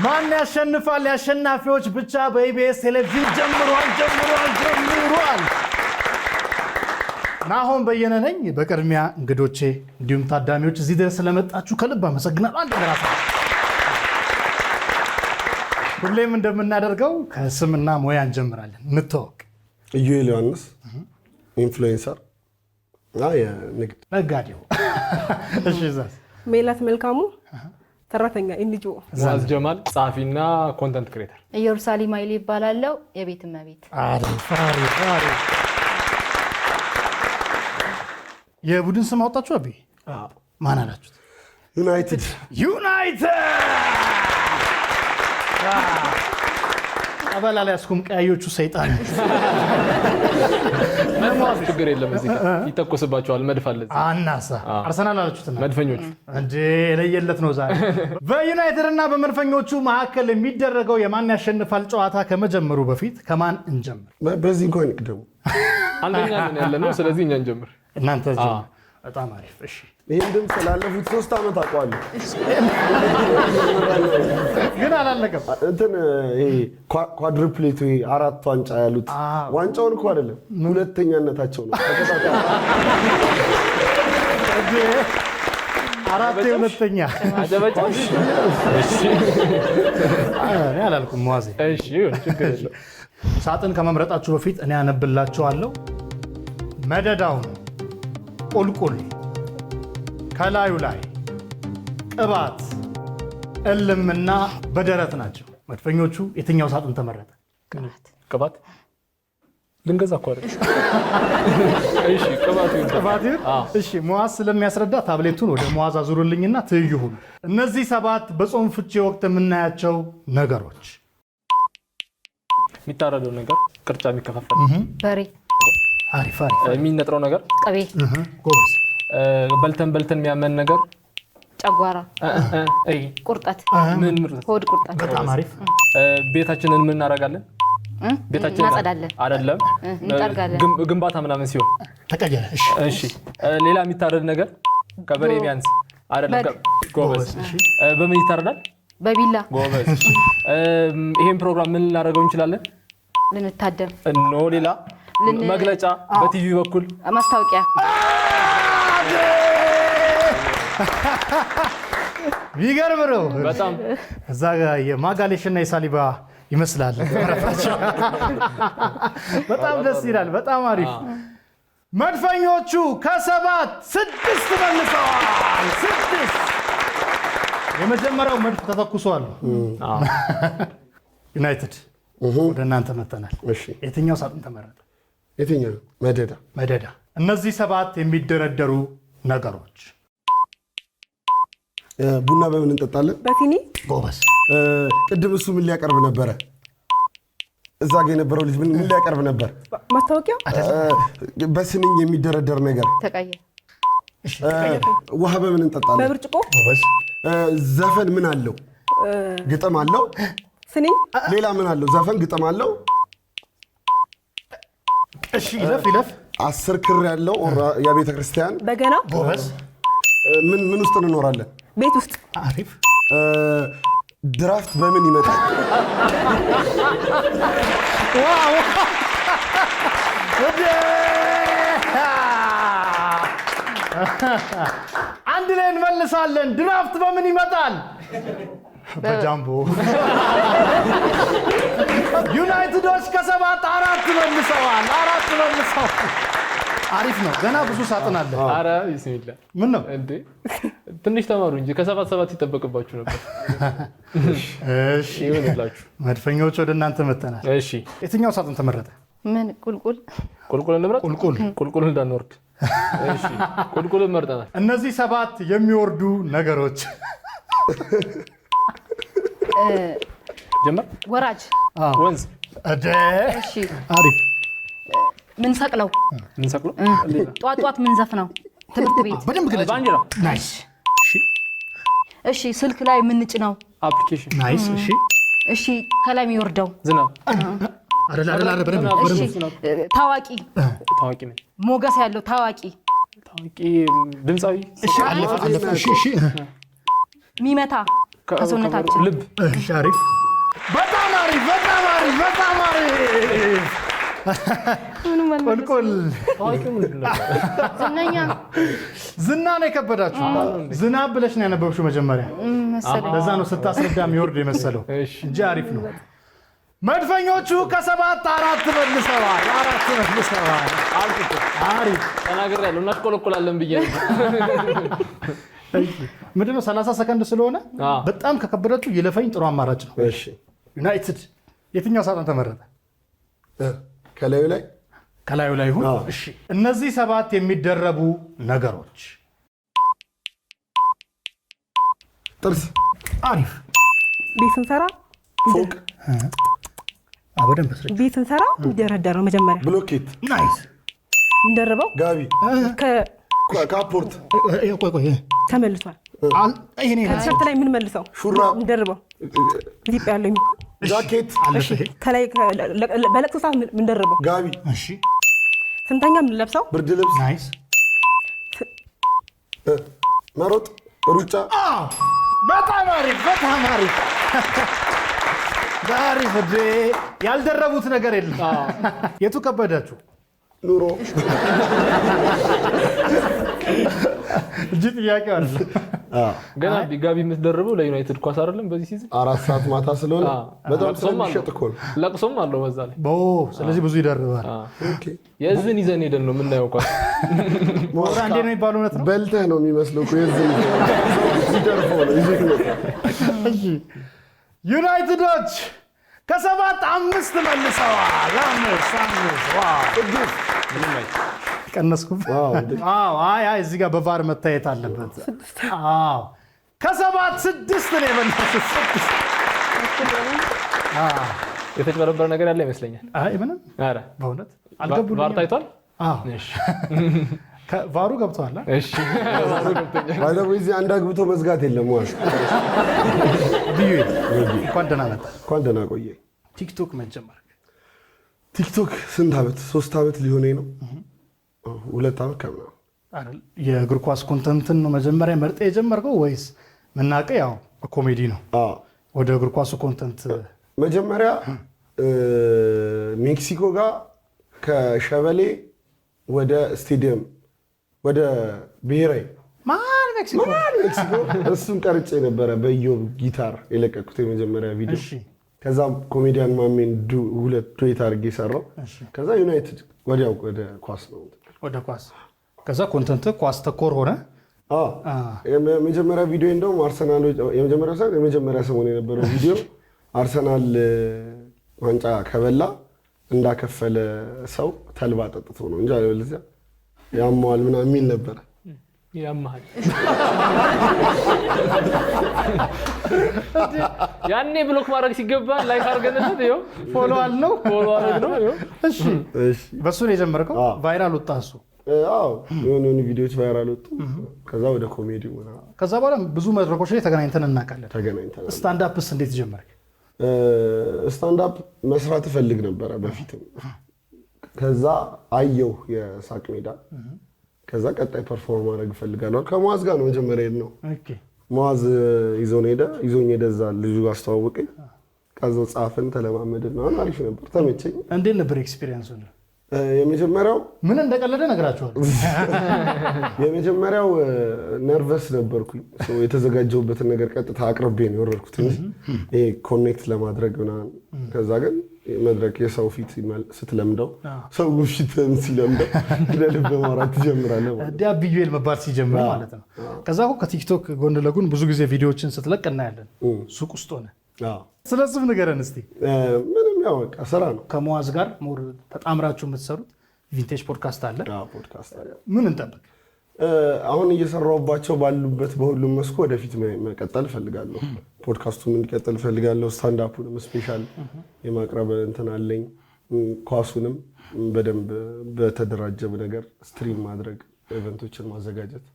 ማን ያሸንፋል? ያሸናፊዎች ብቻ በኢቢኤስ ቴሌቪዥን ጀምሯል። ናሆም በየነ ነኝ። በቅድሚያ እንግዶቼ እንዲሁም ታዳሚዎች እዚህ ድረስ ስለመጣችሁ ከልብ አመሰግናለሁ። አንድ ራስ ሁሌም እንደምናደርገው ከስምና ሙያ እንጀምራለን። እንተዋወቅ። ኢዩኤል ዮሐንስ ኢንፍሉዌንሰር የንግድ ነጋዴው። እሺ ዛስ ሜላት መልካሙ ሰራተኛ ኤንጂኦ። ዛዝ ጀማል ጻፊና ኮንተንት ክሬተር። ኢየሩሳሌም አይሊ ይባላልው የቤት እመቤት። አሪፍ። የቡድን ስም አወጣችሁ? አቢ ማን አላችሁት? ዩናይትድ አባላ ላይ አስኩም ቀያዮቹ ሰይጣን መድፋት ችግር የለም። እዚህ ይተኮስባቸዋል። መድፍ አለ እዚህ። አናሳ አርሰናል አላችሁትና መድፈኞቹ እንዴ ለየለት ነው ዛሬ። በዩናይትድ እና በመድፈኞቹ መካከል የሚደረገው የማን ያሸንፋል ጨዋታ ከመጀመሩ በፊት ከማን እንጀምር? በዚህ እንኳን ይቅደሙ። አንደኛ ነን ያለነው። ስለዚህ እኛ እንጀምር። እናንተ ጀምሩ። በጣም አሪፍ። እሺ ይሄን ድምፅ ላለፉት 3 ዓመት አውቀዋለሁ፣ ግን አላለቀም። እንትን ይሄ ኳድሪፕሌቱ 4 ዋንጫ ያሉት ዋንጫውን እኮ አይደለም ሁለተኛነታቸው ነው። አራት ሁለተኛ አጀበጫሽ። እሺ እኔ አላልኩም። ሙአዜ እሺ ችግር የለም። ሳጥን ከመምረጣችሁ በፊት እኔ አነብላችኋለሁ። መደዳውን ቁልቁል ከላዩ ላይ ቅባት እልምና በደረት ናቸው። መድፈኞቹ የትኛው ሳጥን ተመረጠ? ቅባት ልንገዛ እኮ አይደል? እሺ ቅባት ይሁን። እሺ ሙአዝ ስለሚያስረዳ ታብሌቱን ወደ ሙአዝ አዙሩልኝና ትይዩ ሁኑ። እነዚህ 7 በጾም ፍቺ ወቅት የምናያቸው ነገሮች። የሚታረደው ነገር ቅርጫ የሚከፋፈል በሬ። አሪፍ። የሚነጥረው ነገር ቅቤ። ጎበዝ። በልተን የሚያመን ነገር ጨጓራ። አይ ቁርጠት። ምን ሆድ ቁርጠት። በጣም አሪፍ። ቤታችንን ምን እናደርጋለን? ቤታችንን እናጸዳለን። አይደለም እንጠርጋለን። ግንባታ ምናምን ሲሆን ተቀየረ። እሺ ሌላ የሚታረድ ነገር ከበሬ ቢያንስ አይደለም። ጎበዝ። በምን ይታረዳል? በቢላ። ጎበዝ። ይሄን ፕሮግራም ምን ልናደርገው እንችላለን? ልንታደም። ሌላ መግለጫ በቲቪ በኩል ማስታወቂያ። ይገርም ነው በጣም። እዛ ጋር የማጋሌሽና የሳሊባ ይመስላል። በጣም ደስ ይላል። በጣም አሪፍ። መድፈኞቹ ከ7 6 መልሰዋል። 6 የመጀመሪያው መድፍ ተተኩሷል። ዩናይትድ ወደ እናንተ መተናል። የትኛው ሳጥን ተመረጠ? የትኛው? መደዳ። እነዚህ 7 የሚደረደሩ ነገሮች። ቡና በምን እንጠጣለን? በሲኒ። ጎበዝ። ቅድም እሱ ምን ሊያቀርብ ነበረ? እዛ ጋር የነበረው ልጅ ምን ሊያቀርብ ነበር? ማስታወቂያ። በስንኝ የሚደረደር ነገር። ተቀየረ። ውሃ በምን እንጠጣለን? በብርጭቆ። ጎበዝ። ዘፈን ምን አለው? ግጥም አለው። ስኒ። ሌላ ምን አለው? ዘፈን ግጥም አለው። እሺ ይለፍ 10 ክር ያለው የቤተ ክርስቲያን በገና። ጎበዝ። ምን ውስጥ እንኖራለን? ቤት ውስጥ። አሪፍ። ድራፍት በምን ይመጣል? ዋው! አንድ ላይ እንመልሳለን። ድራፍት በምን ይመጣል? በጃምቦ። ዩናይትዶች ከ7 4 መልሰዋል። አሪፍ ነው። ገና ብዙ ሳጥን አለ። አረ ቢስሚላህ። ምን ነው እንዴ? ትንሽ ተማሩ እንጂ ከ7 ይጠበቅባችሁ ነበር። እሺ ይሁንላችሁ። መድፈኞች ወደ እናንተ መተናል። እሺ የትኛው ሳጥን ተመረጠ? ምን ቁልቁል እንምረጥ? ቁልቁል እንዳንወርድ። እሺ ቁልቁል መርጠናል። እነዚህ 7 የሚወርዱ ነገሮች። ጀመር። ወራጅ። ወንዝ። እሺ አሪፍ። ምን ሰቅለው ጧት ምን ዘፍነው ትምህርት ቤት። በደንብ ግለጽ። ባንዲራ። ናይስ። እሺ ስልክ ላይ የምንጭነው አፕሊኬሽን። ናይስ። እሺ ከላይ የሚወርደው ዝናብ። አይደል በደንብ። ታዋቂ ታዋቂ ምን? ሞገስ ያለው ታዋቂ ድምፃዊ እሺ አለፈ። እሺ ሚመታ ከሰውነታችን ልብ። እሺ አሪፍ። በጣም አሪፍ። ቁልቁል ዝነኛ ዝና ነው የከበዳችሁ። ዝናብ ብለሽ ነው ያነበብሽው መጀመሪያ። ለዛ ነው ስታስረዳ የሚወርድ የመሰለው እንጂ አሪፍ ነው። መድፈኞቹ ከ7 4 መልሰዋል። አሪፍ ተናግሬያለሁ። እናሽቆለቁላለን ብዬ ምንድነው 30 ሰከንድ ስለሆነ በጣም ከከበዳችሁ ይለፈኝ ጥሩ አማራጭ ነው። እሺ ዩናይትድ የትኛው ሳጥን ተመረጠ? ከላዩ ላይ ይሁን። እሺ እነዚህ 7 የሚደረቡ ነገሮች ጥርስ፣ አሪፍ። ቤት ስንሰራ ፎቅ፣ በደንብ ስሪ። ቤት ስንሰራ እንደረደረው መጀመሪያ ብሎኬት፣ ናይስ። እንደርበው ጋቢ፣ ካፖርት፣ ቆይ ተመልሷል። ይሄኔ ከቲሸርት ላይ ምን መልሰው ሹራብ፣ እንደርበው ኢትዮጵያ ያለው ጃኬት፣ ከላይ በለቅሶ ሰዓት ምን ደርበው ጋቢ፣ እሺ ስንተኛ ምን ለብሰው ብርድ ልብስ፣ ናይስ። መሮጥ፣ ሩጫ። በጣም አሪፍ። ያልደረቡት ነገር የለም። የቱ ከበዳችሁ? ኑሮ እጅ ጥያቄ አለ። ገና ጋቢ የምትደርበው ለዩናይትድ ኳስ አይደለም በዚህ ሲዝን 4 ሰዓት ማታ ስለሆነ በጣም ስለሚሸጥ እኮ ነው። ለቅሶም አለው በዛ ላይ። ስለዚህ ብዙ ይደርባል። የዝን ይዘን ሄደን ነው የምናየው ኳስ። አንዴ ነው የሚባለው እውነት ነው። በልተህ ነው የሚመስለው እኮ የዝን ይደርፈው ነው ይዘህ ነው። ዩናይትዶች ከ7 5 መልሰዋል። 5 ቀነስኩ። እዚህ ጋር በቫር መታየት አለበት። ከ7 6 ነው የመለሱት። የተጭበረበረ ነገር ያለ ይመስለኛል። ምንም በእውነት አልገቡልኝም። ቫር ታይቷል። ቫሩ ገብተዋል። እዚህ አንድ አግብቶ መዝጋት የለም። እንኳን ደህና መጣ። እንኳን ደህና ቆየ። ቲክቶክ መጀመር ቲክቶክ ስንት ዓመት? 3 ዓመት ሊሆነኝ ነው። 2 ዓመት ከምናምን። የእግር ኳስ ኮንተንትን ነው መጀመሪያ መርጠህ የጀመርከው ወይስ ምናውቀው ያው ኮሜዲ ነው? ወደ እግር ኳሱ ኮንተንት መጀመሪያ ሜክሲኮ ጋር ከሸበሌ ወደ ስቴዲየም ወደ ብሔራዊ ሜክሲኮ እሱን ቀርጬ ነበረ በኢዮብ ጊታር የለቀኩት የመጀመሪያ ቪዲዮ። ከዛም ኮሜዲያን ማሜን ዱዌት አድርጌ ሰራው። ከዛ ዩናይትድ ወዲያው ወደ ኳስ ነው ወደ ኳስ። ከዛ ኮንተንት ኳስ ተኮር ሆነ። የመጀመሪያ ቪዲዮ እንደውም አርሰናል የመጀመሪያ ሰሞን የነበረው ቪዲዮ አርሰናል ዋንጫ ከበላ እንዳከፈለ ሰው ተልባ ጠጥቶ ነው እንጂ አለበለዚያ ያማዋል ምናምን የሚል ነበረ። ያማል ያኔ ብሎክ ማድረግ ሲገባ ላይክ አድርገንለት ይኸው ፎሎ አልነው። እሺ በሱ ነው የጀመርከው? ቫይራል ወጣ እሱ? አዎ የሆኑ ቪዲዮዎች ቫይራል ወጡ። ከዛ ወደ ኮሜዲው ምናምን። ከዛ በኋላ ብዙ መድረኮች ላይ ተገናኝተን እናውቃለን። ተገናኝተን ስታንድ አፕስ እንዴት ጀመርክ? ስታንድ አፕ መስራት እፈልግ ነበረ በፊትም። ከዛ አየሁ የሳቅ ሜዳ። ከዛ ቀጣይ ፐርፎርም ማድረግ እፈልጋለሁ። ከሙአዝ ጋር ነው መጀመሪያ የሄድነው። ሙአዝ ይዞኝ ሄደ። እዛ ልጁ አስተዋወቀኝ። ከዛው ጻፍን፣ ተለማመድን። አሪፍ ነበር፣ ተመቸኝ። እንዴት ነበር ኤክስፒሪየንሱ? የመጀመሪያው ምን እንደቀለደ እነግራቸዋለሁ። የመጀመሪያው ነርቨስ ነበርኩኝ። የተዘጋጀሁበትን ነገር ቀጥታ አቅርቤ ነው የወረድኩት እንጂ ይሄ ኮኔክት ለማድረግ ምናምን። ከዛ ግን መድረክ የሰው ፊት ስትለምደው ሰው ፊት ሲለምደው ለልብ ማውራት ትጀምራለህ ማለት ነው። ቢዩኤል መባል ሲጀምር ማለት ነው። ከዛ ከቲክቶክ ጎን ለጎን ብዙ ጊዜ ቪዲዮዎችን ስትለቅ እናያለን ሱቅ ውስጥ ሆነ። ስለዚህ ንገረን እስቲ። ምንም ያው በቃ ስራ ነው። ከሙአዝ ጋር ሞር ተጣምራችሁ የምትሰሩት ቪንቴጅ ፖድካስት አለ። ፖድካስት አለ። ምን እንጠብቅ? አሁን እየሰራሁባቸው ባሉበት በሁሉም መስኩ ወደፊት መቀጠል እፈልጋለሁ። ፖድካስቱን እንዲቀጥል እፈልጋለሁ። ስታንዳፑንም ስፔሻል የማቅረብ እንትን አለኝ። ኳሱንም በደንብ በተደራጀ ነገር ስትሪም ማድረግ፣ ኢቨንቶችን ማዘጋጀት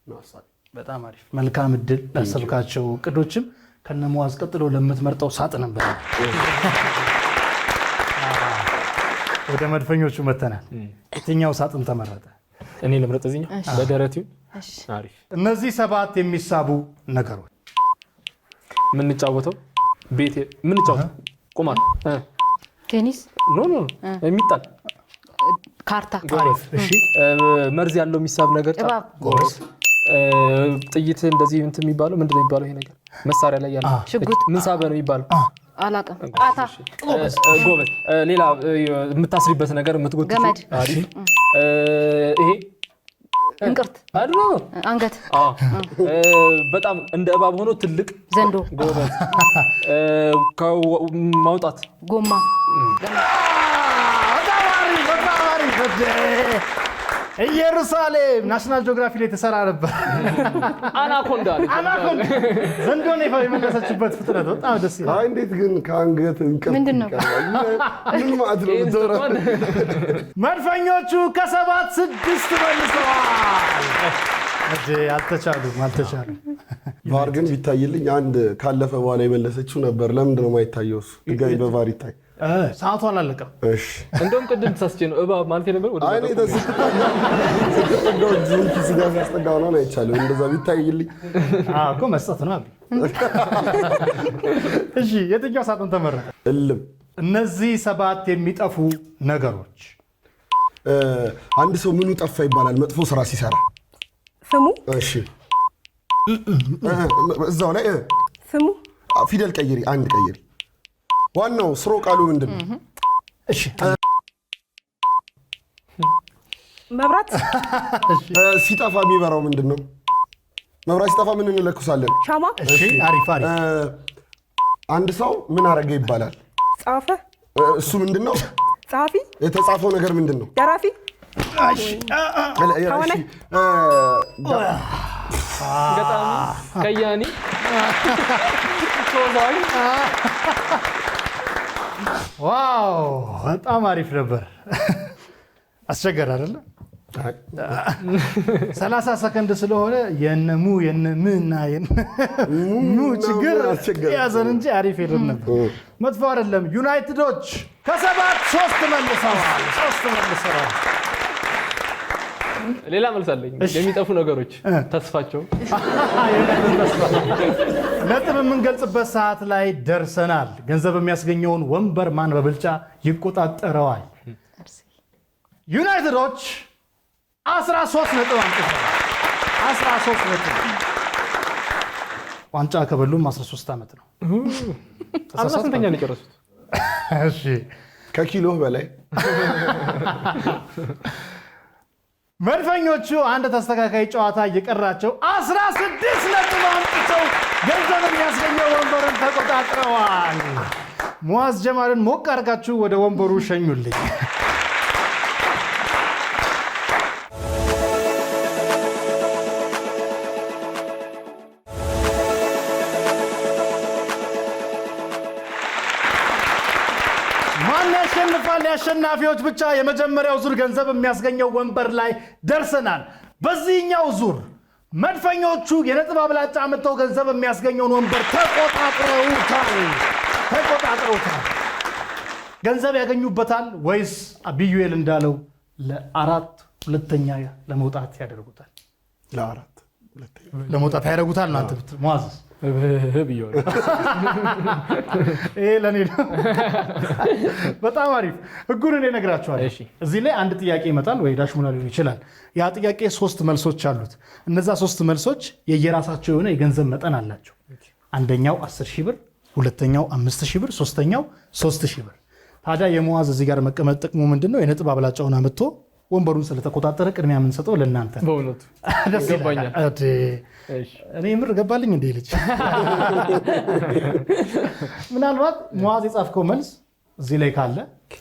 ነው ሀሳቤ። በጣም አሪፍ። መልካም እድል ላሰብካቸው እቅዶችም ከነሙአዝ ቀጥሎ ለምትመርጠው ሳጥን ነበር። ወደ መድፈኞቹ መተናል። የትኛው ሳጥን ተመረጠ? እኔ ልምረጥ እዚህኛው በደረቱ አሪፍ እነዚህ 7 የሚሳቡ ነገሮች ምንጫወተው ቤት ምንጫወተው ቁማር ቴኒስ ኖ የሚጣል ካርታ እሺ መርዝ ያለው የሚሳብ ነገር እባብ ጎበዝ ጥይት እንደዚህ እንትን የሚባለው ምንድነው የሚባለው ይሄ ነገር መሳሪያ ላይ ያለው ሽጉጥ ምን ሳበ ነው የሚባለው አላውቅም ቃታ ጎበዝ ሌላ የምታስሪበት ነገር የምትጎትቱ ገመድ አሪፍ ይሄ እንቅርት አይደል አንገት በጣም እንደ እባብ ሆኖ ትልቅ ዘንዶ ጎበዝ ማውጣት ጎማ ኢየሩሳሌም ናሽናል ጂኦግራፊ ላይ ተሰራ ነበር አናኮንዳ ዘንዶ ነው የመለሰችበት ፍጥነት በጣም ደስ ይላል አይ እንዴት ግን ከአንገት እንቅርት ምንድነው ምን ማለት ነው ዘራ መድፈኞቹ ከ7 6 መልሰዋል አልተቻሉም ቫር ግን ቢታይልኝ አንድ ካለፈ በኋላ የመለሰችው ነበር ለምንድን ነው የማይታየው እሱ ድጋሚ በቫር ይታይ ሰዓቱ አላለቀም እሺ እንደውም ቅድም ተሳስቼ ነው እባብ ማለት ነበር ወደ አይኔ ተስጠጋው ጁን ሲጋ ያስጠጋው ነው አይቻልም እንደዛ ቢታይልኝ እኮ መስጠት ነው አቢ እሺ የትኛው ሳጥን ተመረጠ እልም እነዚህ 7 የሚጠፉ ነገሮች አንድ ሰው ምኑ ጠፋ ይባላል መጥፎ ስራ ሲሰራ ስሙ እሺ እዛው ላይ ስሙ ፊደል ቀይሪ አንድ ቀይሪ ዋናው ስሮ ቃሉ ምንድነው እሺ መብራት ሲጠፋ የሚበራው ምንድነው መብራት ሲጠፋ ምን እንለኩሳለን ሻማ እሺ አሪፍ አንድ ሰው ምን አረገ ይባላል ጻፈ እሱ ምንድነው ጻፊ የተጻፈው ነገር ምንድነው ደራሲ እሺ ገጣሚ ከያኒ ሶዛይ ዋው በጣም አሪፍ ነበር አስቸገር አይደለ 30 ሰከንድ ስለሆነ የነሙ የነምና የነሙ ችግር ያዘን እንጂ አሪፍ ሄደን ነበር መጥፎ አይደለም ዩናይትዶች ከ7 3 መልሰዋል ሌላ መልሳለኝ የሚጠፉ ነገሮች ተስፋቸው ነጥብ የምንገልጽበት ሰዓት ላይ ደርሰናል ገንዘብ የሚያስገኘውን ወንበር ማን በብልጫ ይቆጣጠረዋል ዩናይትዶች 13 ነጥብ አምጥተዋል 13 ነጥብ ዋንጫ ከበሉም 13 ዓመት ነው 18ኛ ነው የጨረሱት እሺ ከኪሎ በላይ መድፈኞቹ አንድ ተስተካካይ ጨዋታ እየቀራቸው 16 ነጥብ አምጥተው ገንዘብ የሚያስገኘው ወንበርን ተቆጣጥረዋል ሙአዝ ጀማልን ሞቅ አድርጋችሁ ወደ ወንበሩ ሸኙልኝ የአሸናፊዎች ብቻ የመጀመሪያው ዙር ገንዘብ የሚያስገኘው ወንበር ላይ ደርሰናል በዚህኛው ዙር መድፈኞቹ የነጥብ አብላጫ አመጣው ገንዘብ የሚያስገኘውን ወንበር ተቆጣጥረውታል ገንዘብ ያገኙበታል ወይስ አብዩኤል እንዳለው ለአራት ሁለተኛ ለመውጣት ያደርጉታል ለአራት ሁለተኛ ለመውጣት ያደርጉታል ነው አንተ ሙአዝ ህብዮ ይሄ ለኔ ነው በጣም አሪፍ ህጉን እኔ እነግራችኋለሁ እዚህ ላይ አንድ ጥያቄ ይመጣል ወይ ዳሽሙላ ሊሆን ይችላል ያ ጥያቄ 3 መልሶች አሉት እነዛ 3 መልሶች የየራሳቸው የሆነ የገንዘብ መጠን አላቸው አንደኛው 10000 ብር ሁለተኛው 5000 ብር ሶስተኛው 3000 ብር ታዲያ የሙአዝ እዚህ ጋር መቀመጥ ጥቅሙ ምንድነው የነጥብ አብላጫውን አመጥቶ ወንበሩን ስለተቆጣጠረ ቅድሚያ ምን ሰጠው ለእናንተ በእውነቱ ገባኛል እኔ ምር ገባልኝ እንዴ ልጅ ምናልባት ሙአዝ የጻፍከው መልስ እዚህ ላይ ካለ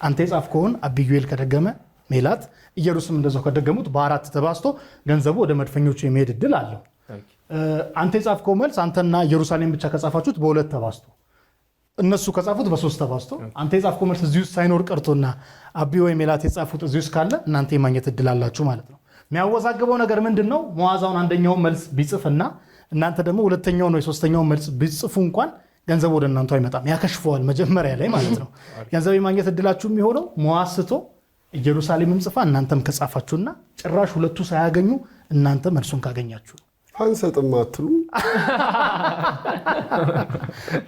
አንተ የጻፍከውን አብዩኤል ከደገመ ሜላት ኢየሩሳሌም እንደዛው ከደገሙት በአራት ተባስቶ ገንዘቡ ወደ መድፈኞቹ የሚሄድ እድል አለው አንተ የጻፍከው መልስ አንተና ኢየሩሳሌም ብቻ ከጻፋችሁት በሁለት ተባስቶ እነሱ ከጻፉት በ3 ተባስቶ አንተ የጻፍከው መልስ እዚሁ ሳይኖር ቀርቶና አቢ ወይ ሜላት የጻፉት እዚሁ ካለ እናንተ የማግኘት እድል አላችሁ ማለት ነው የሚያወዛግበው ነገር ምንድነው ሙአዛውን አንደኛው መልስ ቢጽፍና እናንተ ደግሞ ሁለተኛው ነው የሶስተኛው መልስ ቢጽፉ እንኳን ገንዘብ ወደ እናንተ አይመጣም ያከሽፈዋል መጀመሪያ ላይ ማለት ነው ገንዘብ የማግኘት እድላችሁ የሚሆነው ሙአስቶ ኢየሩሳሌምም ጽፋ እናንተም ከጻፋችሁና ጭራሽ ሁለቱ ሳያገኙ እናንተ መልሱን ካገኛችሁ አንሰጥም አትሉ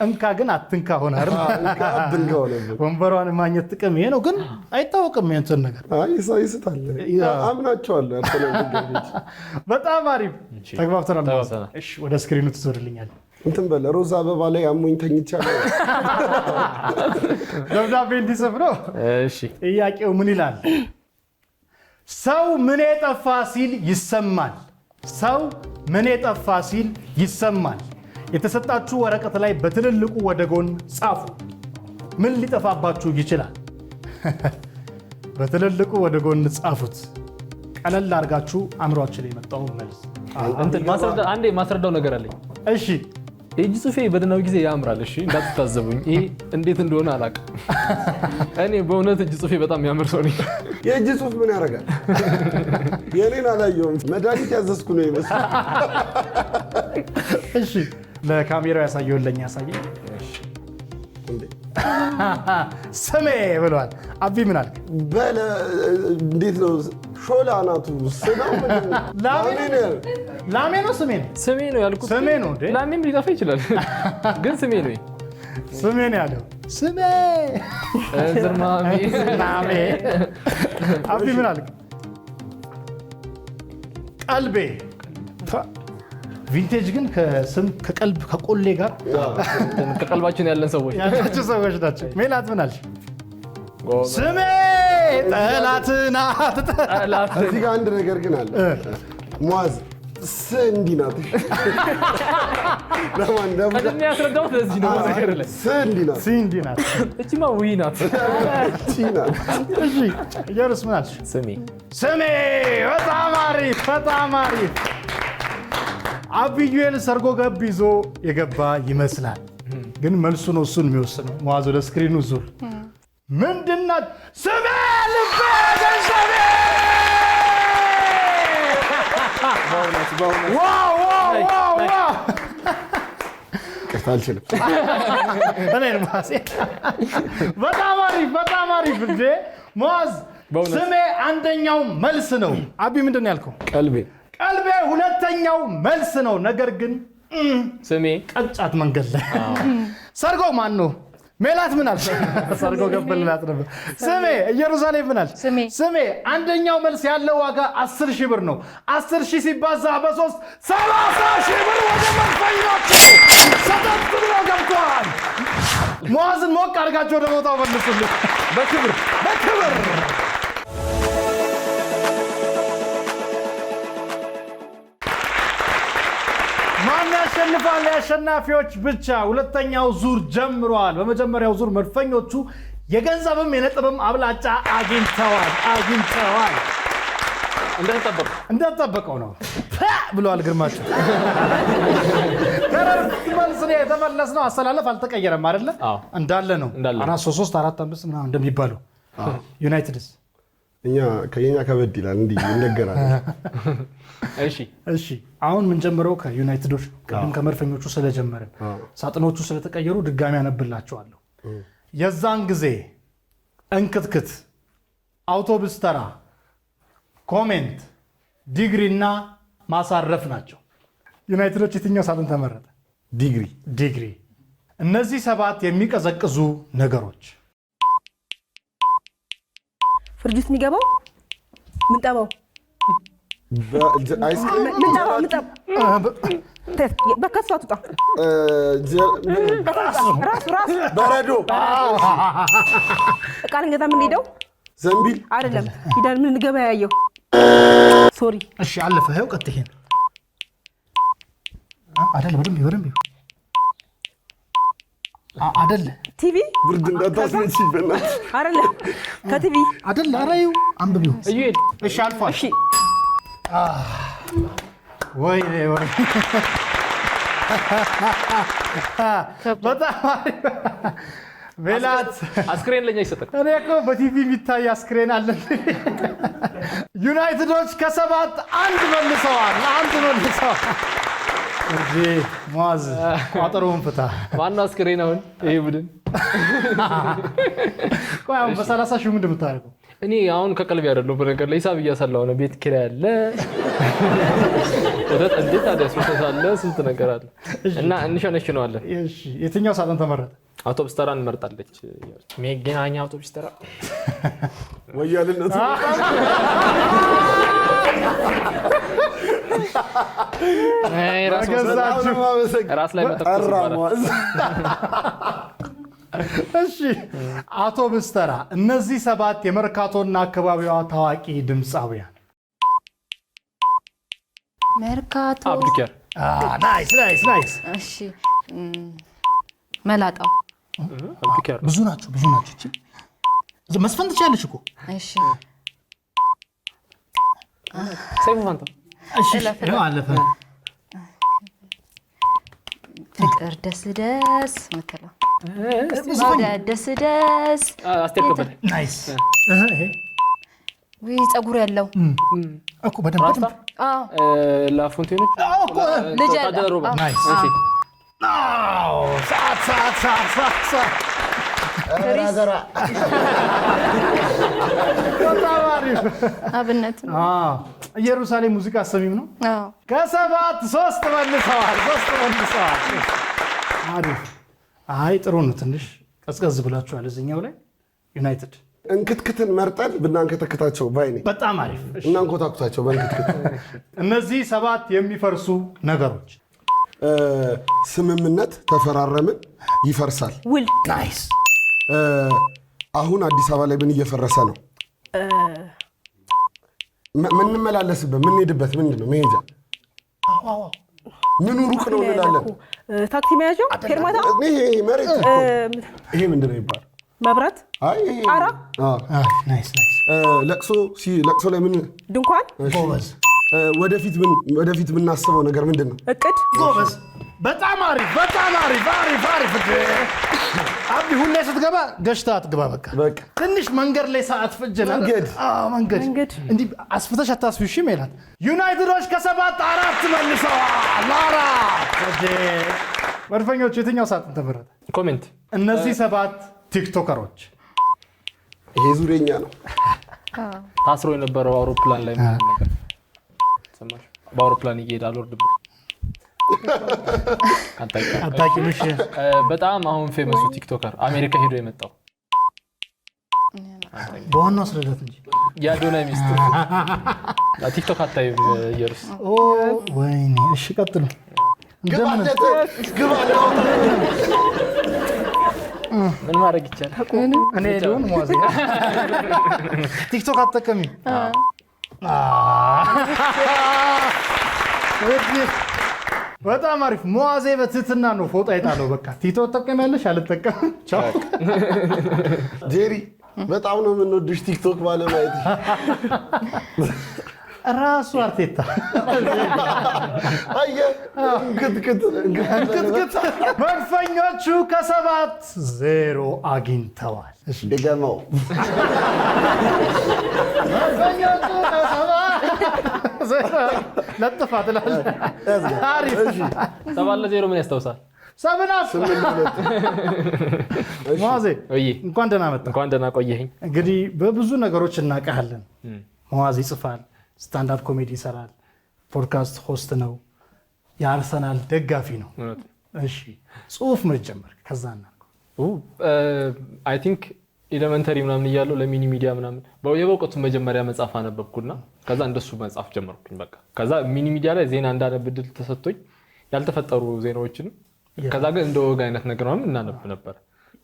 እንካ ግን አትንካ ሆነ አይደል? እንካ አትንካ ሆነ። ወንበሯን ማግኘት ጥቅም ይሄ ነው፣ ግን አይታወቅም እንትን ነገር። አይ ይስታል አምናቸዋለሁ። በጣም አሪፍ ተግባብተናል። እሺ ወደ ስክሪኑ ትዞርልኛል። እንትን በለ ሮዛ አበባ ላይ አሞኝ ተኝቻለሁ። ደብዳቤ እንዲጽፍ ነው። እሺ ጥያቄው ምን ይላል? ሰው ምን የጠፋ ሲል ይሰማል። ሰው ምን የጠፋ ሲል ይሰማል። የተሰጣችሁ ወረቀት ላይ በትልልቁ ወደ ጎን ጻፉ። ምን ሊጠፋባችሁ ይችላል? በትልልቁ ወደ ጎን ጻፉት። ቀለል አድርጋችሁ አእምሯችን የመጣው መልስ። አንዴ ማስረዳው ነገር አለኝ። እሺ የእጅ ጽሁፌ በደህናው ጊዜ ያምራል። እሺ እንዳትታዘቡኝ። ይሄ እንዴት እንደሆነ አላውቅም። እኔ በእውነት እጅ ጽሁፌ በጣም ያምር ሰው ነኝ። የእጅ ጽሁፍ ምን ያደርጋል? የኔን አላየሁም። መድኃኒት ያዘዝኩ ነው ይመስል። እሺ ለካሜራው ያሳየውን ለኛ ያሳየኝ። ስሜ ብሏል። አቢ ምን አልክ? በለ እንዴት ነው? ሾላ ናቱ ስለው ላሜ ነው ስሜ ነው? ስሜ ነው ያልኩት። ስሜ ነው እንዴ? ላሜም ሊጠፋ ይችላል፣ ግን ስሜ ነው። ስሜ ነው ያለው። ስሜ ዝርማሜ ላሜ። አቢ ምን አልክ? ቀልቤ። ቪንቴጅ ግን ከስም ከቀልብ ከቆሌ ጋር ከቀልባችን ያለን ሰዎች ናቸው። ሜላት ምን አልሽ? ስሜ ጠላትና እዚህ ጋር አንድ ነገር ግን አለ። ሙአዝ እንዲህ ናት። ቀድሜ ያስረዳሁት ለዚህ ነው። ነገር ላይ እንዲህ ናት። እቺማ ውይ ናት። እሺ ኢየሩስ ምን አልሽ? ስሜ በጣም አሪፍ በጣም አሪፍ። አብዩኤል ሰርጎ ገብ ይዞ የገባ ይመስላል፣ ግን መልሱ ነው እሱን የሚወስነው። ሙአዝ ወደ ስክሪኑ ዙር። ምንድናት? ስሜ ልቤ ገንዘቤ። አልችልም። በጣም አሪፍ በጣም አሪፍ። እንዴ ሙአዝ ስሜ አንደኛው መልስ ነው። አቢ ምንድን ነው ያልከው? ቀልቤ ሁለተኛው መልስ ነው። ነገር ግን ስሜ ቀጫት መንገድ ላይ ሰርጎ ማን ነው? ሜላት ምን አልሽ? ሰርጎ ገበልላት ነበር። ስሜ ኢየሩሳሌም ምን አልሽ? ስሜ አንደኛው መልስ ያለው ዋጋ 10,000 ብር ነው። 10,000 ሲባዛ በ3 30,000 ብር ወደ መድፈኞቹ ሰጠት ብሎ ገብቷል። ሙአዝን ሞቅ አድርጋችሁ ወደ ቦታው መልሱልኝ በክብር በክብር። ማን ያሸንፋል? የአሸናፊዎች ብቻ። ሁለተኛው ዙር ጀምሯል። በመጀመሪያው ዙር መድፈኞቹ የገንዘብም የነጥብም አብላጫ አግኝተዋል። እንደተጠበቀው ነው ብለዋል ግርማቸው። ከረፍት መልስ ነው የተመለስነው። አሰላለፍ አልተቀየረም አይደለ? እንዳለ ነው። 4-3-3 4-5 ምናምን እንደሚባለው ዩናይትድስ ከኛ ከበድ ይላል። እንዲህ ይነገራል። እሺ አሁን የምንጀምረው ከዩናይትዶች ቅድም ከመድፈኞቹ ስለጀመርን ሳጥኖቹ ስለተቀየሩ ድጋሚ አነብላቸዋለሁ። የዛን ጊዜ እንክትክት፣ አውቶቡስ ተራ፣ ኮሜንት፣ ዲግሪ እና ማሳረፍ ናቸው። ዩናይትዶች የትኛው ሳጥን ተመረጠ? ዲግሪ። እነዚህ 7 የሚቀዘቅዙ ነገሮች ፍሪጅ ውስጥ የሚገባው ምንጠባው በከሱ አትውጣ። በረዶ እቃ ልንገዛ የምንሄደው ዘንቢል አይደለም። ሂደን ምን ገበያ ያየው ሶሪ። እሺ አለፈ። ይኸው ቀጥ ይሄን አይደለ? በደንብ አይደለ? ቲቪ ብርድ እንዳታስነች ይበላል አይደለ? ከቲቪ አይደለ? አራዩ አንብቢው። እሺ አልፏል። እሺ ወይ በጣም ሜላት አስክሬን ለኛ ይሰጣል። እኔ እኮ በቲቪ የሚታይ አስክሬን አለ። ዩናይትዶች ከ7 1 መልሰዋል። እንጂ ሙአዝ ቋጠሮውን ፍታ። ማነው አስክሬን? አሁን ይሄ ቡድን ቆይ አሁን በ30 ሺህ ምንድን የምታደርገው? እኔ አሁን ከቀልብ ያደለው በነገር ላይ ሂሳብ እያሰላው ነው። ቤት ኪራይ አለ፣ ወተት እንዴት አለ ስንት ነገር አለ እና እንሸነሽነዋለን። እሺ የትኛው ሳጥን ተመረጠ? አውቶቡስ ተራ እንመርጣለች። መገናኛ አውቶቡስ ተራ ወያልነቱ ራስ ላይ መተኮስ ይባላል። እሺ አውቶቡስ ተራ። እነዚህ 7 የመርካቶና አካባቢዋ ታዋቂ ድምፃውያን። መርካቶ አብዱኪያር። ናይስ። እሺ መላጣው አብዱኪያር ብዙ ናቸው። እቺ መስፈን ትችላለሽ እኮ። እሺ ሰይፉ ፋንታ። እሺ ነው አለፈ። ፍቅር ደስ ምትለው ደስ አስቴር ከበደ። ናይስ። ወይ ፀጉር ያለው እኮ በደንብ ላፎንቴኖች ልጅ ታደሮባ። ናይስ። ሰዓት አብነት ነው። ኢየሩሳሌም ሙዚቃ አሰሚም ነው። ከ7 3 መልሰዋል። አሪፍ። አይ ጥሩ ነው። ትንሽ ቀዝቀዝ ብላችኋል እዚህኛው ላይ። ዩናይትድ እንክትክትን መርጠን ብናንከተክታቸው ባይ ነኝ። በጣም አሪፍ። እናንኮታኩታቸው በእንክትክት። እነዚህ 7 የሚፈርሱ ነገሮች። ስምምነት ተፈራረምን፣ ይፈርሳል። ውል። ናይስ። አሁን አዲስ አበባ ላይ ምን እየፈረሰ ነው? ምንመላለስበት ምንሄድበት ምንድን ነው መሄጃ? ምኑ ሩቅ ነው እንላለን። ታክሲ መያዣው ፌርማታ። ይሄ መሬት ይሄ ምንድን ነው ይባላል? መብራት። አይ ጣራ። ናይስ። ለቅሶ ላይ ምን? ድንኳን። ጎበዝ። ወደፊት የምናስበው ነገር ምንድን ነው? እቅድ። ጎበዝ። በጣም አሪፍ። አብዲ ሁሌ ስትገባ ገሽታ አትገባ። በቃ ትንሽ መንገድ ላይ ሰዓት ፍጀና መንገድ እንዲህ አስፍተሽ አታስፊ። እሺ ሜላት። ዩናይትዶች ከ7 4 መልሰዋል። 4 መድፈኞቹ የትኛው ሳጥን ተመረጠ? ኮሜንት። እነዚህ 7 ቲክቶከሮች። ይሄ ዙሬኛ ነው። ታስሮ የነበረው አውሮፕላን ላይ ማለት ነገር ሰማሽ? በአውሮፕላን ይሄዳል ወርድ አታቂምሽ። በጣም አሁን ፌመሱ ቲክቶከር አሜሪካ ሄዶ የመጣው በዋናው አስረዳት እንጂ የአዶናይ ሚስት ቲክቶክ አታይም ኢየሩስ? ወይኔ። እሺ ቀጥሉ። ምን ማድረግ ይቻላል? እኔ ሊሆን ሟዜ ቲክቶክ አትጠቀሚም? በጣም አሪፍ። ሟዜ በትህትና ነው ፎጣ የጣለው። በቃ ቲክቶክ ትጠቀሚያለሽ? አልጠቀምም። ቻው ጄሪ። በጣም ነው የምንወድሽ ቲክቶክ ባለማየት። ራሱ አርቴታ እንክትክት። መድፈኞቹ ከ7 0 አግኝተዋል። ድገመው። መድፈኞቹ ለጥፋት አሪፍ። 7-0 ምን ያስታውሳል? 7 ሟዜ እንኳን ደህና መጣ። እንኳን ደህና ቆየኸኝ። እንግዲህ በብዙ ነገሮች እናውቃለን። ሟዜ ይጽፋል፣ ስታንዳፕ ኮሜዲ ይሰራል፣ ፖድካስት ሆስት ነው፣ የአርሰናል ደጋፊ ነው። እሺ ጽሁፍ ምን ጀመር? ከዛ እናልኩ አይ ቲንክ ኤሌመንተሪ ምናምን እያለሁ ለሚኒ ሚዲያ ምናምን የበውቀቱ መጀመሪያ መጽሐፍ አነበብኩና ከዛ እንደሱ መጽሐፍ ጀመርኩኝ። በቃ ከዛ ሚኒ ሚዲያ ላይ ዜና እንዳነብ ዕድል ተሰጥቶኝ ያልተፈጠሩ ዜናዎችን ከዛ ግን እንደ ወግ አይነት ነገር ምናምን እናነብ ነበር።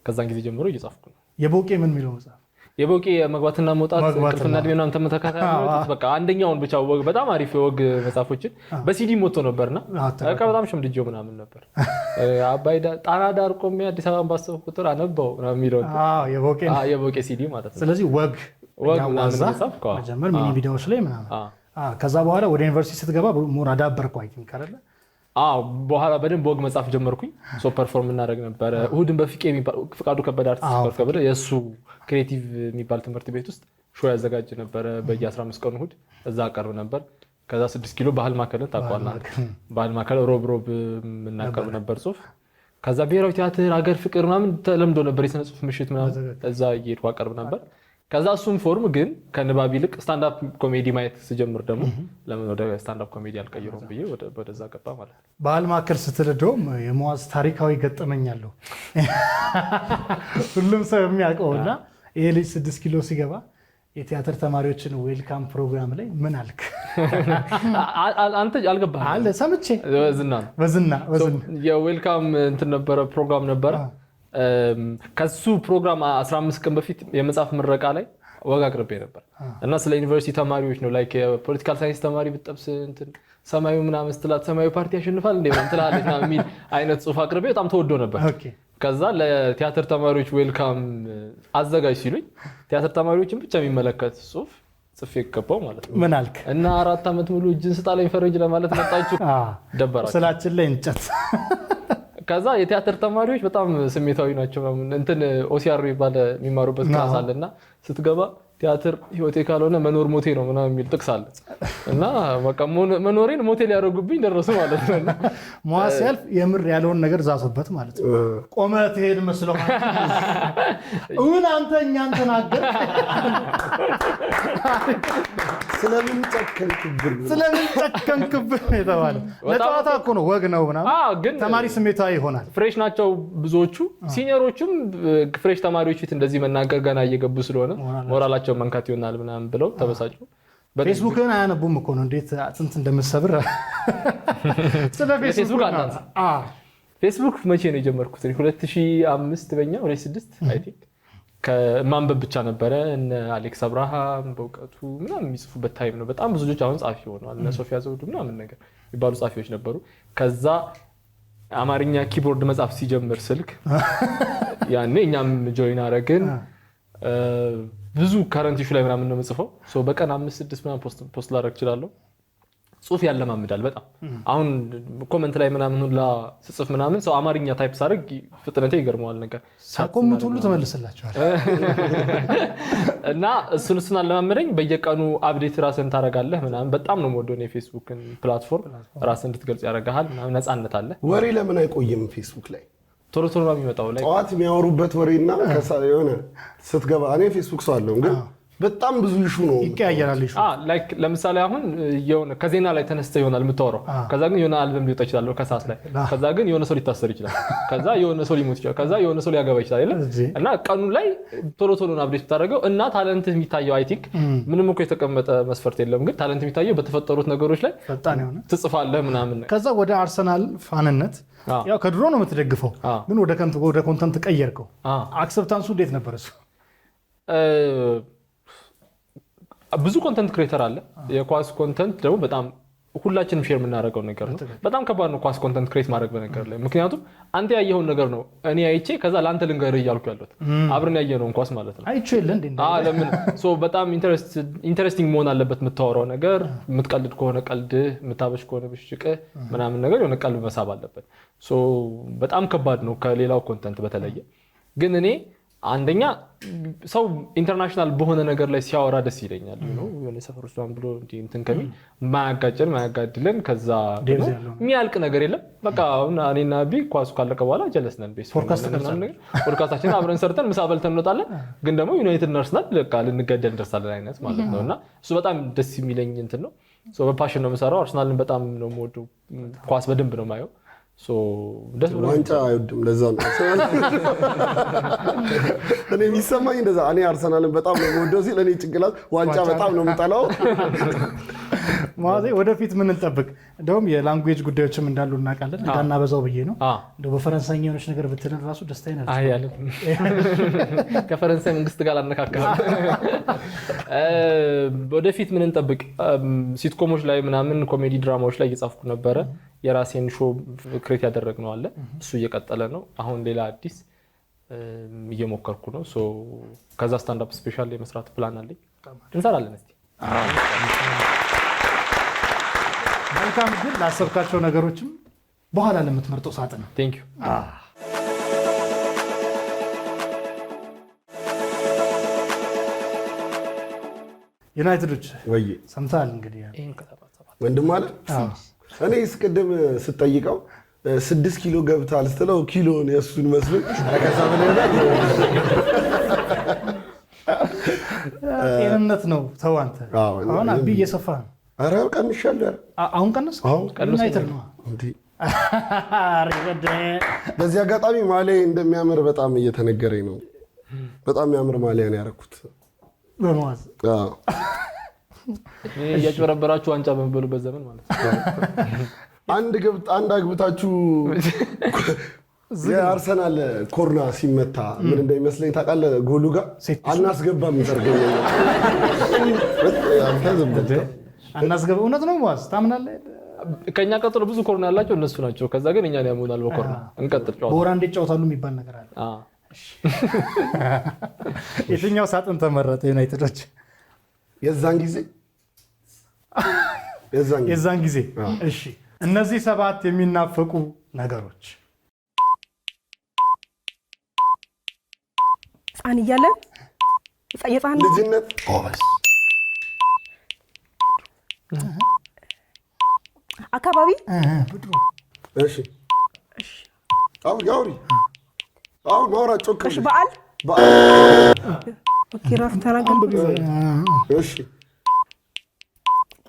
ከዛን ጊዜ ጀምሮ እየጻፍኩ ነው። የቦቄ ምን የሚለው መጽሐፍ? የቦቄ መግባትና መውጣት ቅልፍና እድሜ ምናምን ተመተካካይ በቃ አንደኛውን ብቻ ወግ በጣም አሪፍ የወግ መጽሐፎችን በሲዲ ሞቶ ነበርና በቃ በጣም ሸምድጄው ምናምን ነበር። አባይ ጣና ዳር ቆሜ አዲስ አበባን ባሰብኩ ቁጥር አነባው ምናምን የሚለው የቦቄ ሲዲ ማለት ነው። ስለዚህ ወግ ምናምን ጻፍኩ መጀመር ሚኒ ቪዲዮዎች ላይ ምናምን። ከዛ በኋላ ወደ ዩኒቨርሲቲ ስትገባ ሞር አዳበርኩ አይ ቲንክ አይደለ? በኋላ በደንብ ወግ መጻፍ ጀመርኩኝ። ሶ ፐርፎርም እናደርግ ነበረ። እሁድን በፍቄ የሚባል ፍቃዱ ከበደ አርቲስት ከበደ የእሱ ክሬቲቭ የሚባል ትምህርት ቤት ውስጥ ሾው ያዘጋጅ ነበረ። በየ15 ቀኑ እሁድ እዛ አቀርብ ነበር። ከዛ 6 ኪሎ ባህል ማዕከልን ታውቀዋለህ? ባህል ማዕከል ሮብ የምናቀርብ ነበር ጽሁፍ። ከዛ ብሔራዊ ቲያትር፣ ሀገር ፍቅር ምናምን ተለምዶ ነበር የስነ ጽሁፍ ምሽት ምናምን እዛ እየሄድኩ አቀርብ ነበር። ከዛ እሱም ፎርም ግን ከንባብ ይልቅ ስታንድ አፕ ኮሜዲ ማየት ስጀምር ደግሞ ለምን ወደ ስታንድ አፕ ኮሜዲ አልቀይረውም ብዬ ወደዛ ገባ ማለት ነው። ባህል ማዕከል ስትልደውም የመዋዝ ታሪካዊ ገጠመኛለሁ ሁሉም ሰው የሚያውቀውና ይሄ ልጅ 6 ኪሎ ሲገባ የቲያትር ተማሪዎችን ዌልካም ፕሮግራም ላይ ምን አልክ? አንተ አልገባህም? አለ ሰምቼ በዝና የዌልካም እንትን ነበረ ፕሮግራም ነበረ። ከሱ ፕሮግራም 15 ቀን በፊት የመጽሐፍ ምረቃ ላይ ወግ አቅርቤ ነበር እና ስለ ዩኒቨርሲቲ ተማሪዎች ነው ላይክ የፖለቲካል ሳይንስ ተማሪ ብትጠብስ እንትን ሰማዩ ምናምን ስትላት ሰማዩ ፓርቲ ያሸንፋል እንዴ ምናምን ትላለች ምናምን የሚል አይነት ጽሑፍ አቅርቤ በጣም ተወዶ ነበር። ከዛ ለቲያትር ተማሪዎች ዌልካም አዘጋጅ ሲሉኝ ቲያትር ተማሪዎችን ብቻ የሚመለከት ጽሑፍ ጽፌ ገባው ማለት ነው። ምን አልክ? እና 4 ዓመት ሙሉ እጅን ስጣለኝ ፈረንጅ ለማለት መጣችሁ ደበራችሁ ስላችን ላይ እንጨት። ከዛ የቲያትር ተማሪዎች በጣም ስሜታዊ ናቸው። እንትን ኦሲአር የሚማሩበት ክላስ አለና ስትገባ ቲያትር ህይወቴ ካልሆነ መኖር ሞቴ ነው ምናምን የሚል ጥቅስ አለ እና በቃ መኖሬን ሞቴ ሊያደርጉብኝ ደረሱ ማለት ነው። መዋዝ ሲያልፍ የምር ያለውን ነገር ዛቱበት ማለት ነው። ቆመህ ትሄድ መስለው እውን አንተ እኛን ተናገር ስለምን ጨከንክብን የተባለው ለጨዋታ እኮ ነው፣ ወግ ነው ምናምን። ተማሪ ስሜታዊ ይሆናል። ፍሬሽ ናቸው ብዙዎቹ። ሲኒየሮቹም ፍሬሽ ተማሪዎች ፊት እንደዚህ መናገር ገና እየገቡ ስለሆነ ሞራላቸው መንካት ይሆናል ምናምን ብለው ተበሳጩ። ፌስቡክን አያነቡም እኮ ነው እንዴት አጥንት እንደምትሰብር። ስለ ፌስቡክ አናንሳ። ፌስቡክ መቼ ነው የጀመርኩት? 2005 በእኛ 2006 አይ ቲንክ ከማንበብ ብቻ ነበረ። እነ አሌክስ አብርሃም በእውቀቱ ምናምን የሚጽፉበት ታይም ነው። በጣም ብዙ ልጆች አሁን ጻፊ ሆነዋል። እነ ሶፊያ ዘውዱ ምናምን ነገር የሚባሉ ጻፊዎች ነበሩ። ከዛ አማርኛ ኪቦርድ መጻፍ ሲጀምር ስልክ ያኔ እኛም ጆይን አረግን። ብዙ ከረንት ኢሹ ላይ ምናምን ነው የምጽፈው። በቀን 5-6 ምናምን ፖስት ላደርግ እችላለሁ። ጽሁፍ ያለማምዳል በጣም። አሁን ኮመንት ላይ ምናምን ሁላ ስጽፍ ምናምን ሰው አማርኛ ታይፕ ሳደርግ ፍጥነቴ ይገርመዋል ነገር ሳኮምቱ ሁሉ ተመልሰላችኋል እና እሱን አለማመደኝ። በየቀኑ አፕዴት ራስን ታረጋለህ ምናምን። በጣም ነው የምወደው ነው የፌስቡክን ፕላትፎርም። ራስን እንድትገልጽ ያደርጋል ምናምን፣ ነፃነት አለ። ወሬ ለምን አይቆይም ፌስቡክ ላይ? ቶሎ ቶሎ ነው የሚመጣው። ላይ ጠዋት የሚያወሩበት ወሬና የሆነ ስትገባ እኔ ፌስቡክ ሰው አለው ግን በጣም ብዙ ኢሹ ነው ይቀያየራል። ኢሹ ላይክ ለምሳሌ አሁን የሆነ ከዜና ላይ ተነስተ ይሆናል የምታወራው። ከዛ ግን የሆነ አልበም ሊወጣ ይችላል ከሰዓት ላይ። ከዛ ግን የሆነ ሰው ሊታሰር ይችላል። ከዛ የሆነ ሰው ሊሞት ይችላል። ከዛ የሆነ ሰው ሊያገባ ይችላል አይደል? እና ቀኑ ላይ ቶሎ ቶሎ ነው አፕዴት ታደርገው እና ታለንት የሚታየው አይ ቲንክ ምንም እኮ የተቀመጠ መስፈርት የለም፣ ግን ታለንት የሚታየው በተፈጠሩት ነገሮች ላይ ፈጣን ይሆነ ትጽፋለህ ምናምን። ከዛ ወደ አርሰናል ፋንነት ያው ከድሮ ነው የምትደግፈው፣ ግን ወደ ኮንተንት ቀየርከው። አክሰፕታንሱ እንዴት ነበር እሱ? ብዙ ኮንተንት ክሬተር አለ። የኳስ ኮንተንት ደግሞ በጣም ሁላችንም ሼር የምናደርገው ነገር ነው። በጣም ከባድ ነው ኳስ ኮንተንት ክሬት ማድረግ በነገር ላይ። ምክንያቱም አንተ ያየኸውን ነገር ነው እኔ አይቼ ከዛ ለአንተ ልንገርህ እያልኩ ያለሁት አብረን ያየነውን ኳስ ማለት ነው። አይቼ የለ እንዴ? ለምን በጣም ኢንተረስቲንግ መሆን አለበት የምታወራው ነገር። የምትቀልድ ከሆነ ቀልድህ፣ የምታበሽ ከሆነ ብሽቅህ ምናምን ነገር የሆነ ቀልብ መሳብ አለበት። በጣም ከባድ ነው ከሌላው ኮንተንት በተለየ። ግን እኔ አንደኛ ሰው ኢንተርናሽናል በሆነ ነገር ላይ ሲያወራ ደስ ይለኛል። የሆነ ሰፈር ውስጥ ብሎ እንትን ከሚል ማያጋድለን ከዛ የሚያልቅ ነገር የለም። በቃ እኔና ቢ ኳሱ ካለቀ በኋላ ጀለስ ነን። ፖድካስታችን አብረን ሰርተን ምሳ በልተን እንወጣለን። ግን ደግሞ ዩናይትድ አርሰናል በቃ ልንገደል እንደርሳለን አይነት ማለት ነው። እና እሱ በጣም ደስ የሚለኝ እንትን ነው። በፓሽን ነው የምሰራው። አርሰናልን በጣም ነው የምወደው። ኳስ በደንብ ነው የማየው። ዋንጫ አይወድም። ለዛ ነው እኔ የሚሰማኝ እንደዛ። እኔ አርሰናልን በጣም ነው የምወደው ሲል እኔ ጭንቅላት ዋንጫ በጣም ነው የምጠላው። ማዜ ወደፊት ምን እንጠብቅ? እንደውም የላንጉዌጅ ጉዳዮችም እንዳሉ እናውቃለን። እንዳናበዛው ብዬ ነው። እንደው በፈረንሳይኛ የሆነች ነገር ብትልን ራሱ ደስታዬ ነው። አይ ያለ ከፈረንሳይ መንግስት ጋር አነካካለ። ወደፊት ምን እንጠብቅ? ሲትኮሞች ላይ ምናምን ኮሜዲ ድራማዎች ላይ እየጻፍኩ ነበረ። የራሴን ሾው ክሬት ያደረግነው አለ። እሱ እየቀጠለ ነው። አሁን ሌላ አዲስ እየሞከርኩ ነው። ከዛ ስታንድ አፕ ስፔሻል የመስራት ፕላን አለኝ። እንሰራለን እስቲ። መልካም። ግን ላሰብካቸው ነገሮችም በኋላ ለምትመርጠው ሳጥን ቴንክ ዩ። ዩናይትዶች ወይ ሰምተሃል እንግዲህ ወንድም አለ። እኔ እስቅድም ስጠይቀው 6 ኪሎ ገብታል ስትለው ኪሎን የእሱን መስሎኝ ከዛ በላይ ጤንነት ነው። ተው አንተ አሁን አቢ እየሰፋ ነው። ኧረ ቀንሻለሁ። አሁን ቀነስክ? ዩናይትድ ነው እንዴ? በዚህ አጋጣሚ ማሊያ እንደሚያምር በጣም እየተነገረኝ ነው። በጣም የሚያምር ማሊያ ነው ያደረኩት በመዋዝ። እያጭበረበራችሁ ዋንጫ በመበሉበት ዘመን ማለት ነው። አንድ አግብታችሁ የአርሰናል ኮርና ሲመታ ምን እንደሚመስለኝ ታውቃለህ? ጎሉ ጋር አናስገባም ይጠርገኛል። አናስገባ እውነት ነው። መዋዝ ታምናለህ? ከኛ ቀጥሎ ብዙ ኮርና ያላቸው እነሱ ናቸው። ከዛ ግን እኛን ያሙናል በኮርና። እንቀጥል። ጨዋታ በወራ እንዴት ጨዋታሉ የሚባል ነገር አለ። የትኛው ሳጥን ተመረጠ? ዩናይትዶች የዛን ጊዜ እሺ፣ እነዚህ 7 የሚናፈቁ ነገሮች ህፃን እያለን የህፃን ልጅነት አካባቢ እሺ፣ አውሪ ማውራት ጮክ። እሺ፣ በዓል ኦኬ፣ ራፍ ተናገር። እሺ፣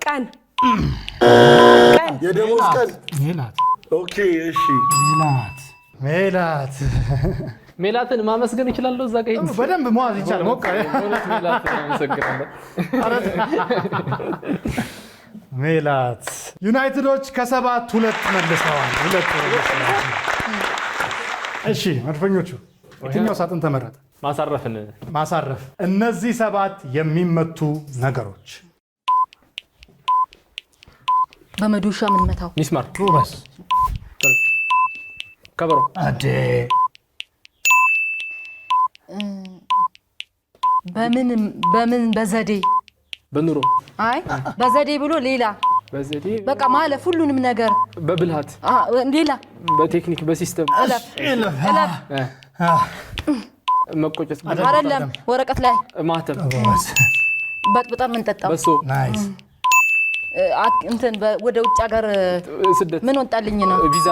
ቀን የደሞዝ ቀን ሜላት። ኦኬ፣ እሺ፣ ሜላትን ማመስገን እችላለሁ። እዛ ጋር በደንብ መዋዝ ይቻላል። ሞክር። ሜላት ዩናይትዶች ከ7 2 መልሰዋል። 2 እሺ፣ መድፈኞቹ የትኛው ሳጥን ተመረጠ? ማሳረፍ። እነዚህ 7 የሚመቱ ነገሮች በመዶሻ ምን መታው? ሚስማር፣ ሩበስ፣ ከበሮ፣ አዴ በምን በዘዴ በኑሮ አይ በዘዴ ብሎ ሌላ በዘዴ በቃ ማለፍ ሁሉንም ነገር በብልሃት ሌላ በቴክኒክ በሲስተም መቆጨት አይደለም። ወረቀት ላይ ማተም በጣም እንጠጣው በሶ ናይስ። እንትን ወደ ውጭ ሀገር ስደት ምን ወጣልኝ ነው ቪዛ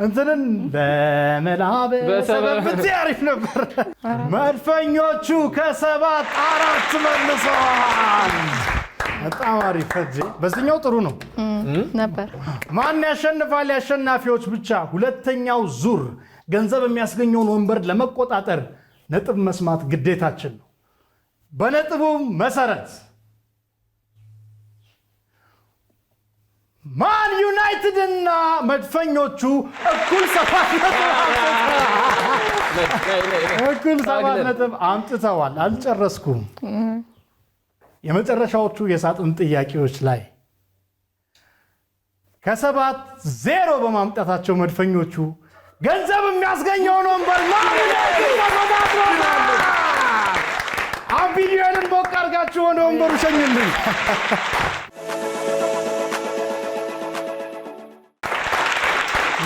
እንትንን በመላበ ሰበብት ያሪፍ ነበር። መድፈኞቹ ከ7 4 መልሰዋል። በጣም አሪፍ ፈጅ። በዚህኛው ጥሩ ነው ነበር። ማን ያሸንፋል? የአሸናፊዎች ብቻ። ሁለተኛው ዙር ገንዘብ የሚያስገኘውን ወንበር ለመቆጣጠር ነጥብ መስማት ግዴታችን ነው። በነጥቡ መሰረት ማን ዩናይትድ እና መድፈኞቹ እኩል 7 ነጥብ አምጥተዋል። አልጨረስኩም። የመጨረሻዎቹ የሳጥን ጥያቄዎች ላይ ከ7 0 በማምጣታቸው መድፈኞቹ ገንዘብ የሚያስገኘውን ወንበር ማን ዩናይትድ ተቆጣጥሮታል። ቪዲዮን ሞቅ አድርጋችሁ ወደ ወንበሩ ሸኙልኝ።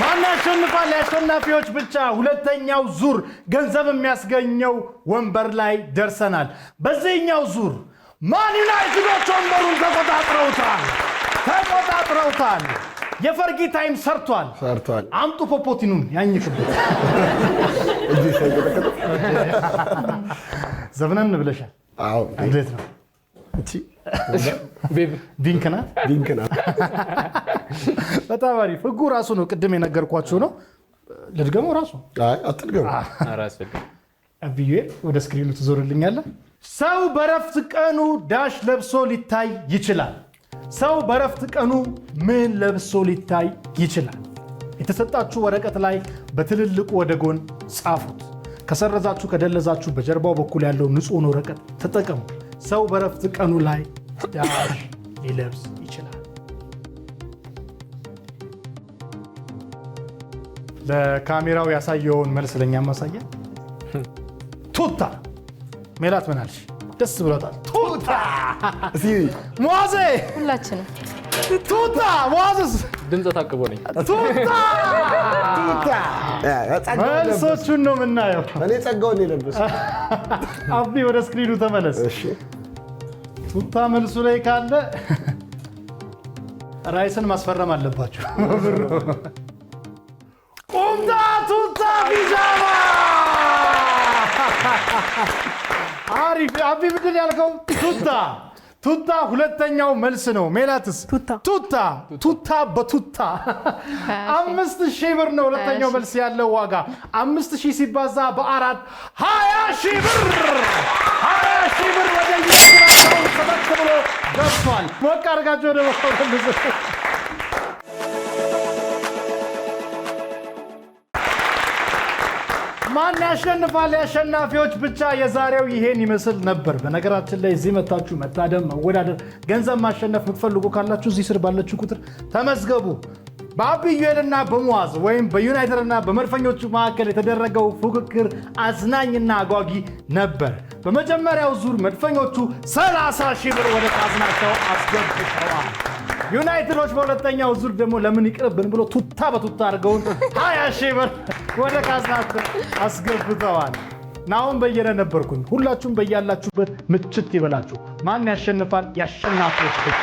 ማን ያሸንፋል? የአሸናፊዎች ብቻ። ሁለተኛው ዙር ገንዘብ የሚያስገኘው ወንበር ላይ ደርሰናል። በዚህኛው ዙር ማን ዩናይትዶች ወንበሩን ተቆጣጥረውታል። የፈርጊ ታይም ሰርቷል። አምጡ ፖፖቲኑን ያኝክበት። ዘብነን ብለሻል። እንዴት ነው? ቢንክ ናት። በጣም አሪፍ። ህጉ ራሱ ነው። ቅድም የነገርኳችሁ ነው። ልድገመው ራሱ። አትድገሙ። አብዬ ወደ ስክሪኑ ትዞርልኛለህ። ሰው በረፍት ቀኑ ዳሽ ለብሶ ሊታይ ይችላል። ሰው በረፍት ቀኑ ምን ለብሶ ሊታይ ይችላል? የተሰጣችሁ ወረቀት ላይ በትልልቁ ወደ ጎን ጻፉት። ከሰረዛችሁ ከደለዛችሁ በጀርባው በኩል ያለው ንጹህ ወረቀት ተጠቀሙ። ሰው በረፍት ቀኑ ላይ ዳሽ ሊለብስ ይችላል። ለካሜራው ያሳየውን መልስ ለኛ ማሳያ። ቱታ። ሜላት ምን አልሽ? ደስ ብሎታል። ቱታ። ሙአዜ ሁላችንም ቱታ። ሙአዝስ ድምፅ ታቅቦ ነኝ። ቱታ። መልሶቹን ነው የምናየው። እኔ ጸጋውን የለበስ። አቢ ወደ ስክሪኑ ተመለስ። ቱታ መልሱ ላይ ካለ ራይስን ማስፈረም አለባችሁ። ቁምጣ ቢጃማ አሪፍ አቢ ምንድን ያልከው ቱታ ሁለተኛው መልስ ነው ሜላትስ ቱታ በቱታ 5000 ብር ነው ሁለተኛው መልስ ያለው ዋጋ 5000 ሲባዛ በ4 20000 ብር 20000 ብር ወደ ይስራው ሰበክ ብሎ ገብቷል ሞቅ አድርጋችሁ ወደ ወጣው ማን ያሸንፋል? የአሸናፊዎች ብቻ የዛሬው ይሄን ይመስል ነበር። በነገራችን ላይ እዚህ መታችሁ መታደም መወዳደር ገንዘብ ማሸነፍ የምትፈልጉ ካላችሁ እዚህ ስር ባለችው ቁጥር ተመዝገቡ። በአብዩኤልና በሙዓዝ ወይም በዩናይትድና በመድፈኞቹ መካከል የተደረገው ፉክክር አዝናኝና አጓጊ ነበር። በመጀመሪያው ዙር መድፈኞቹ 30,000 ብር ወደ ካዝናቸው አስገብተዋል። ዩናይትዶች በሁለተኛው ዙር ደግሞ ለምን ይቅርብን ብሎ ቱታ በቱታ አድርገውን 20,000 ብር ወደ ካዝናቸው አስገብተዋል። ናሁን በየነ ነበርኩኝ። ሁላችሁም በያላችሁበት ምችት ይበላችሁ። ማን ያሸንፋል? ያሸናፊዎች ብቻ